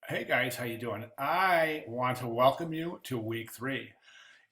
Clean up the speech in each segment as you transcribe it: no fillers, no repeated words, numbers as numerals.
Hey guys, how you doing? I want to welcome you to week 3.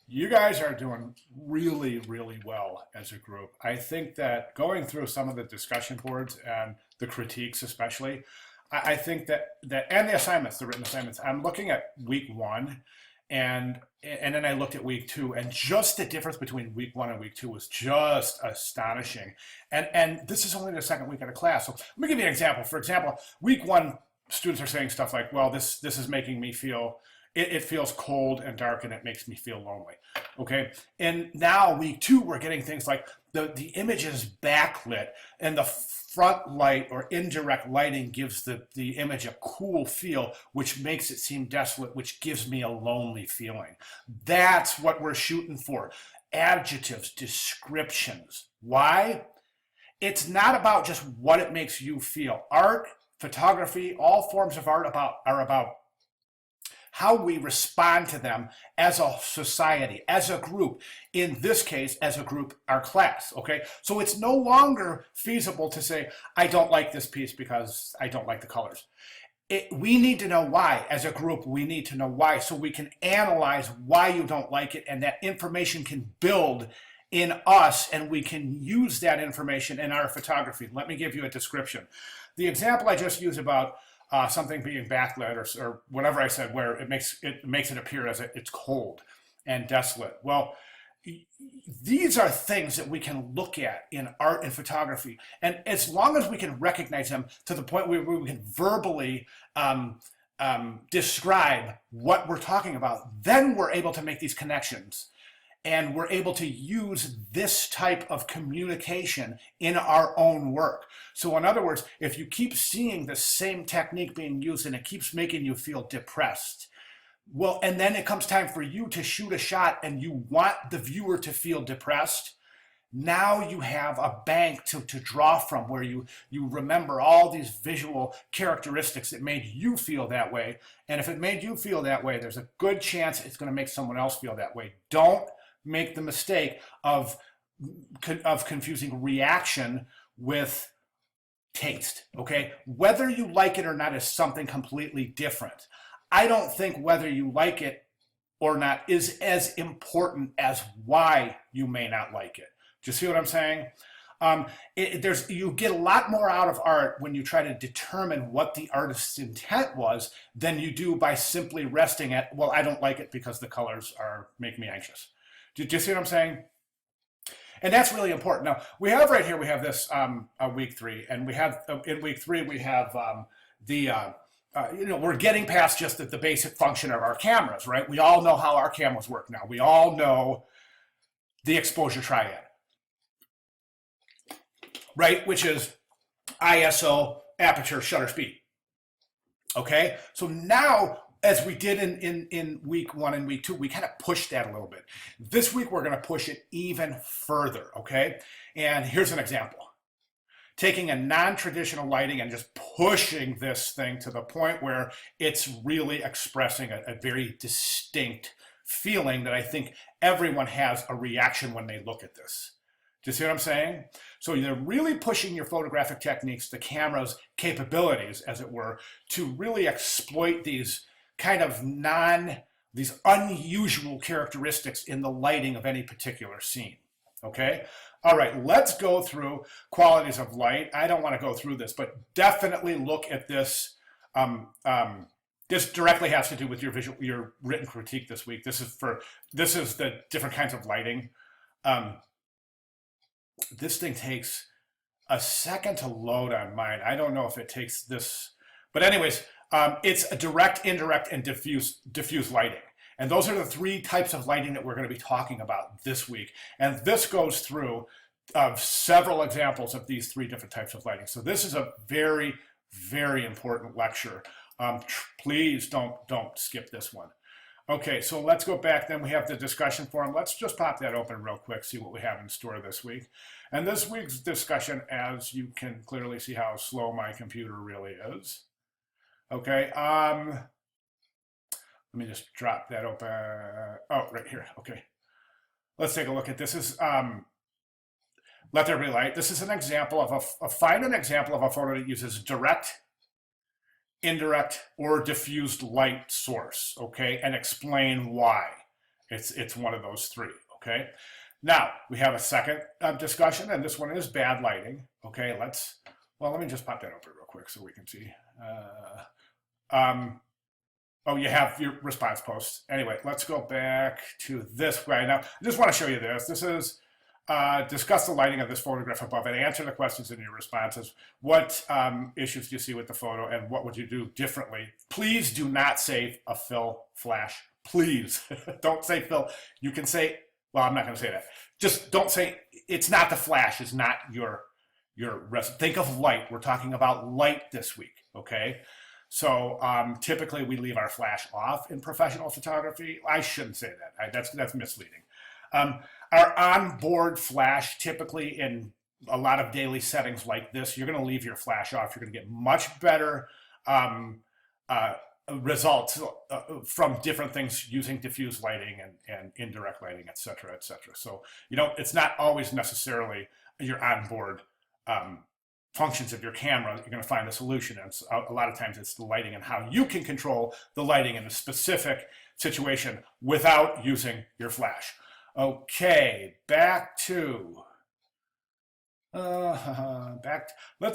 You guys are doing really, really well as a group. I think that going through some of the discussion boards and the critiques especially, I think that and the assignments, the written assignments, I'm looking at week 1 and then I looked at week 2, and just the difference between week 1 and week 2 was just astonishing. And this is only the second week of the class. So let me give you an example. For example, week 1 students are saying stuff like, well, this is making me feel, it feels cold and dark and it makes me feel lonely. Okay. And now week 2, we're getting things like the image is backlit and the front light or indirect lighting gives the image a cool feel, which makes it seem desolate, which gives me a lonely feeling. That's what we're shooting for. Adjectives, descriptions. Why? It's not about just what it makes you feel. Art, photography, all forms of art are about how we respond to them as a society, as a group. In this case, as a group, our class, okay? So it's no longer feasible to say, I don't like this piece because I don't like the colors. We need to know why. As a group, we need to know why so we can analyze why you don't like it, and that information can build in us and we can use that information in our photography. Let me give you a description. The example I just used about something being backlit or whatever I said, where it makes it appear as it's cold and desolate. Well, these are things that we can look at in art and photography, and as long as we can recognize them to the point where we can verbally describe what we're talking about, then we're able to make these connections. And we're able to use this type of communication in our own work. So in other words, if you keep seeing the same technique being used and it keeps making you feel depressed, well, and then it comes time for you to shoot a shot and you want the viewer to feel depressed, now you have a bank to draw from where you remember all these visual characteristics that made you feel that way. And if it made you feel that way, there's a good chance it's going to make someone else feel that way. Don't make the mistake of confusing reaction with taste, okay? Whether you like it or not is something completely different. I don't think whether you like it or not is as important as why you may not like it. Do you see what I'm saying? You get a lot more out of art when you try to determine what the artist's intent was than you do by simply resting at, well, I don't like it because the colors make me anxious. Do you see what I'm saying? And that's really important. Now, we have right here, we have this week 3, and we have, in week 3, we have we're getting past just the basic function of our cameras, right? We all know how our cameras work now. We all know the exposure triad, right? Which is ISO, aperture, shutter speed. Okay? So now, as we did in week 1 and week 2, we kind of pushed that a little bit. This week, we're going to push it even further, okay? And here's an example. Taking a non-traditional lighting and just pushing this thing to the point where it's really expressing a very distinct feeling that I think everyone has a reaction when they look at this. Do you see what I'm saying? So you're really pushing your photographic techniques, the camera's capabilities, as it were, to really exploit these kind of these unusual characteristics in the lighting of any particular scene, okay? All right, let's go through qualities of light. I don't want to go through this, but definitely look at this. This directly has to do with your written critique this week. This is the different kinds of lighting. This thing takes a second to load on mine. I don't know if it takes this, but anyways, it's a direct, indirect, and diffuse lighting. And those are the 3 types of lighting that we're going to be talking about this week. And this goes through several examples of these 3 different types of lighting. So this is a very, very important lecture. Please don't skip this one. Okay, so let's go back. Then we have the discussion forum. Let's just pop that open real quick, see what we have in store this week. And this week's discussion, as you can clearly see how slow my computer really is. Okay, let me just drop that open. Oh, right here. Okay. Let's take a look at this. Is Let There Be Light. This is an example of find an example of a photo that uses direct, indirect or diffused light source, okay, and explain why it's one of those three, okay. Now we have a second discussion, and this one is bad lighting, okay. Let me just pop that over real quick so we can see. Oh, you have your response posts. Anyway, let's go back to this right now. I just want to show you this. This is discuss the lighting of this photograph above and answer the questions in your responses. What issues do you see with the photo, and what would you do differently? Please do not say a fill flash. Please don't say fill. You can say, well, I'm not going to say that. Just don't say it's not the flash. It's not your think of light. We're talking about light this week, okay? So typically we leave our flash off in professional photography. I shouldn't say that. That's misleading. Our onboard flash, typically in a lot of daily settings like this, you're going to leave your flash off. You're going to get much better results from different things using diffuse lighting and indirect lighting, et cetera, et cetera. So, it's not always necessarily your onboard functions of your camera. You're going to find a solution. And a lot of times it's the lighting and how you can control the lighting in a specific situation without using your flash. Okay, let's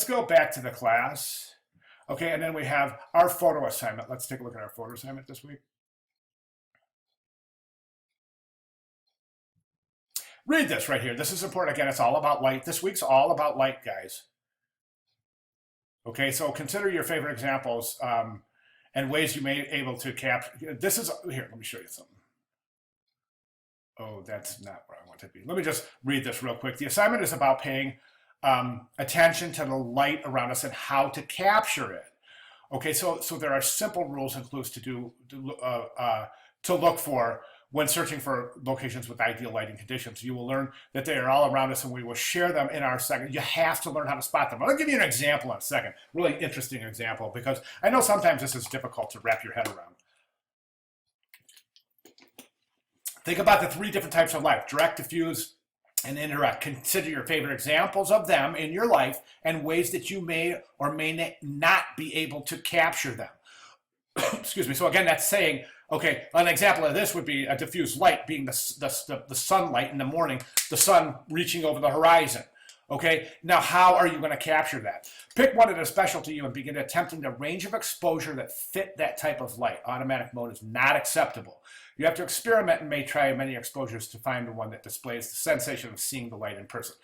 go back to the class. Okay, and then we have our photo assignment. Let's take a look at our photo assignment this week. Read this right here. This is important. Again, it's all about light. This week's all about light, guys. Okay, so consider your favorite examples and ways you may be able to capture. This is, here, let me show you something. Oh, that's not where I want to be. Let me just read this real quick. The assignment is about paying attention to the light around us and how to capture it. Okay, so there are simple rules and clues to look for when searching for locations with ideal lighting conditions. You will learn that they are all around us, and we will share them in our segment. You have to learn how to spot them. I'll give you an example in a second. Really interesting example, because I know sometimes this is difficult to wrap your head around. Think about the three different types of light: direct, diffuse, and indirect. Consider your favorite examples of them in your life and ways that you may or may not be able to capture them. Excuse me. So again, that's saying, okay, an example of this would be a diffuse light being the sunlight in the morning, the sun reaching over the horizon. Okay, now how are you going to capture that? Pick one that is special to you and begin attempting the range of exposure that fit that type of light. Automatic mode is not acceptable. You have to experiment and may try many exposures to find the one that displays the sensation of seeing the light in person.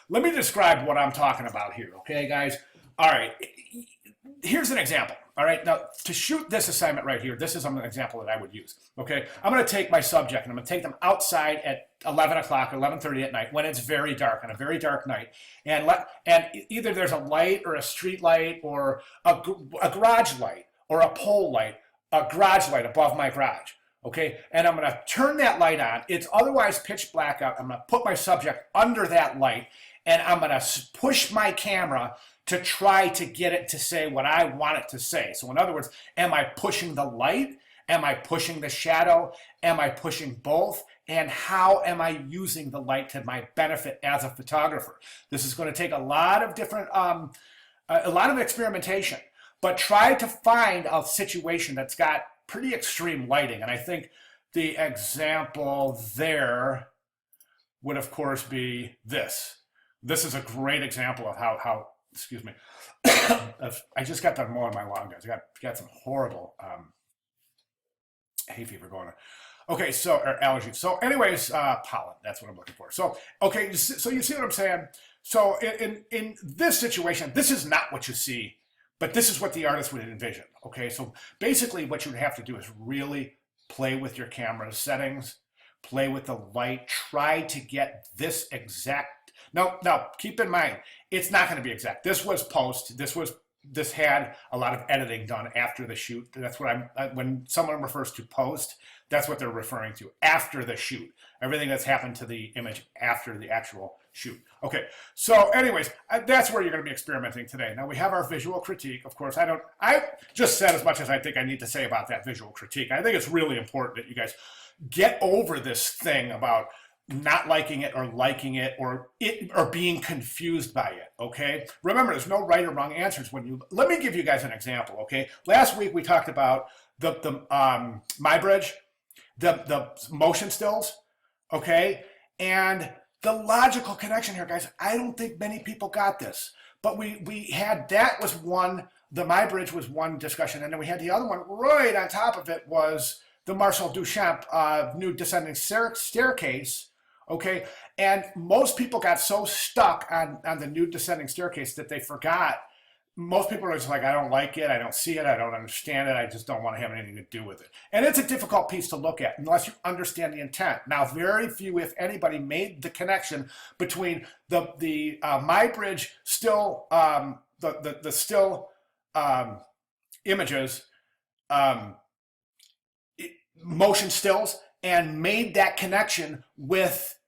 Let me describe what I'm talking about here, okay, guys? All right, here's an example. All right, now to shoot this assignment right here, this is an example that I would use, okay? I'm going to take my subject and I'm going to take them outside at 11 o'clock or 11:30 at night when it's very dark, on a very dark night, and either there's a light or a street light or a garage light or a pole light, a garage light above my garage, okay? And I'm going to turn that light on. It's otherwise pitch black out. I'm going to put my subject under that light, and I'm going to push my camera to try to get it to say what I want it to say. So in other words, am I pushing the light? Am I pushing the shadow? Am I pushing both? And how am I using the light to my benefit as a photographer? This is going to take a lot of different, a lot of experimentation, but try to find a situation that's got pretty extreme lighting. And I think the example there would, of course, be this. This is a great example of how excuse me, I just got done mowing my lawn, guys. I got some horrible hay fever going on. Okay, so, or allergies. So anyways, pollen, that's what I'm looking for. So, okay, so you see what I'm saying? So in this situation, this is not what you see, but this is what the artist would envision, okay? So basically what you would have to do is really play with your camera settings, play with the light, try to get this exact. Now, keep in mind, it's not going to be exact. This was post. This had a lot of editing done after the shoot. That's what when someone refers to post, that's what they're referring to, after the shoot. Everything that's happened to the image after the actual shoot. Okay, so anyways, that's where you're going to be experimenting today. Now we have our visual critique. Of course, I just said as much as I think I need to say about that visual critique. I think it's really important that you guys get over this thing about not liking it or liking it or being confused by it. Okay, remember, there's no right or wrong answers. Let me give you guys an example. Okay, last week we talked about the my bridge, the motion stills. Okay, and the logical connection here, guys. I don't think many people got this, but we had, that was one. The my bridge was one discussion, and then we had the other one right on top of it was the Marcel Duchamp new descending staircase. Okay, and most people got so stuck on the new descending staircase that they forgot. Most people are just like, I don't like it, I don't see it, I don't understand it, I just don't want to have anything to do with it. And it's a difficult piece to look at unless you understand the intent. Now, very few, if anybody, made the connection between the my bridge still the still images, motion stills, and made that connection with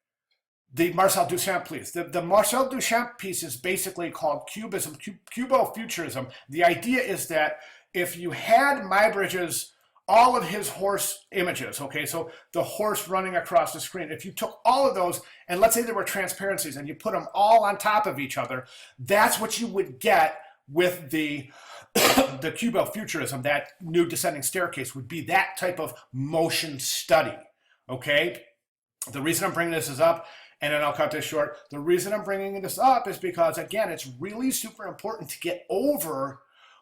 the Marcel Duchamp piece. The Marcel Duchamp piece is basically called cubism, cubofuturism. The idea is that if you had Muybridge's, all of his horse images, okay, so the horse running across the screen, if you took all of those, and let's say there were transparencies, and you put them all on top of each other, that's what you would get with the the cubofuturism. That new descending staircase would be that type of motion study, okay? The reason I'm bringing this up, and then I'll cut this short, the reason I'm bringing this up is because, again, it's really super important to get over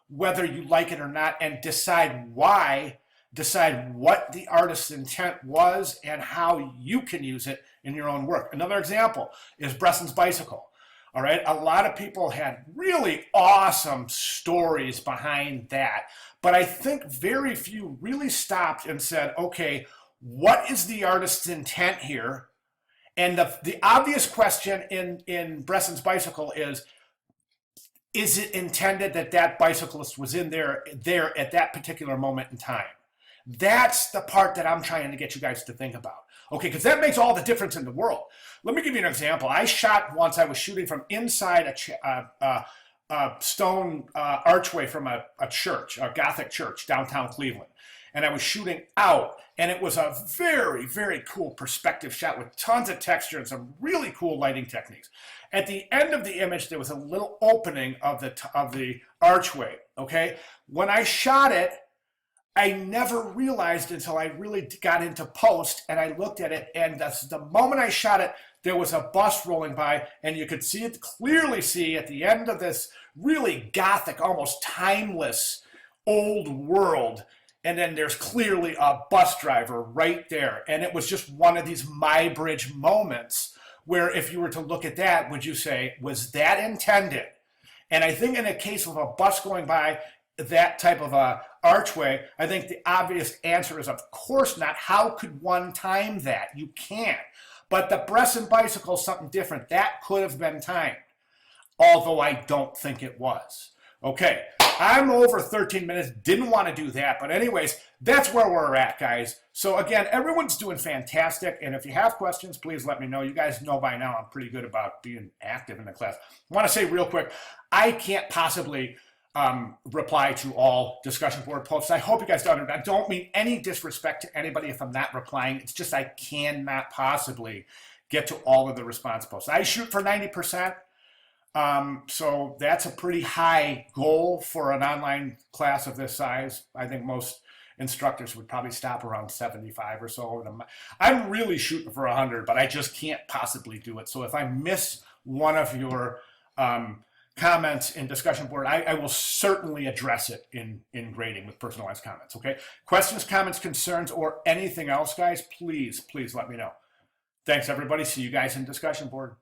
whether you like it or not and decide why, decide what the artist's intent was and how you can use it in your own work. Another example is Bresson's bicycle. All right, a lot of people had really awesome stories behind that, but I think very few really stopped and said, okay, what is the artist's intent here? And the obvious question in Bresson's bicycle is it intended that that bicyclist was in there at that particular moment in time? That's the part that I'm trying to get you guys to think about. Okay, because that makes all the difference in the world. Let me give you an example. I shot once, I was shooting from inside a stone archway from a church, a Gothic church, downtown Cleveland. And I was shooting out, and it was a very, very cool perspective shot with tons of texture and some really cool lighting techniques. At the end of the image, there was a little opening of the archway, okay? When I shot it, I never realized until I really got into post and I looked at it, and the moment I shot it, there was a bus rolling by, and you could see it, clearly see at the end of this really Gothic, almost timeless old world. And then there's clearly a bus driver right there. And it was just one of these Muybridge moments where if you were to look at that, would you say, was that intended? And I think in a case of a bus going by that type of a archway, I think the obvious answer is, of course not. How could one time that? You can't. But the Bresson bicycle is something different. That could have been timed, although I don't think it was. Okay, I'm over 13 minutes, didn't want to do that, but anyways, that's where we're at, guys. So again, everyone's doing fantastic, and if you have questions, please let me know. You guys know by now I'm pretty good about being active in the class. I want to say real quick, I can't possibly reply to all discussion board posts. I hope you guys don't. I don't mean any disrespect to anybody if I'm not replying. It's just I cannot possibly get to all of the response posts. I shoot for 90%. So that's a pretty high goal for an online class of this size. I think most instructors would probably stop around 75 or so. I'm really shooting for 100, but I just can't possibly do it. So if I miss one of your comments in discussion board, I will certainly address it in grading with personalized comments, okay? Questions, comments, concerns, or anything else, guys, please let me know. Thanks, everybody. See you guys in discussion board.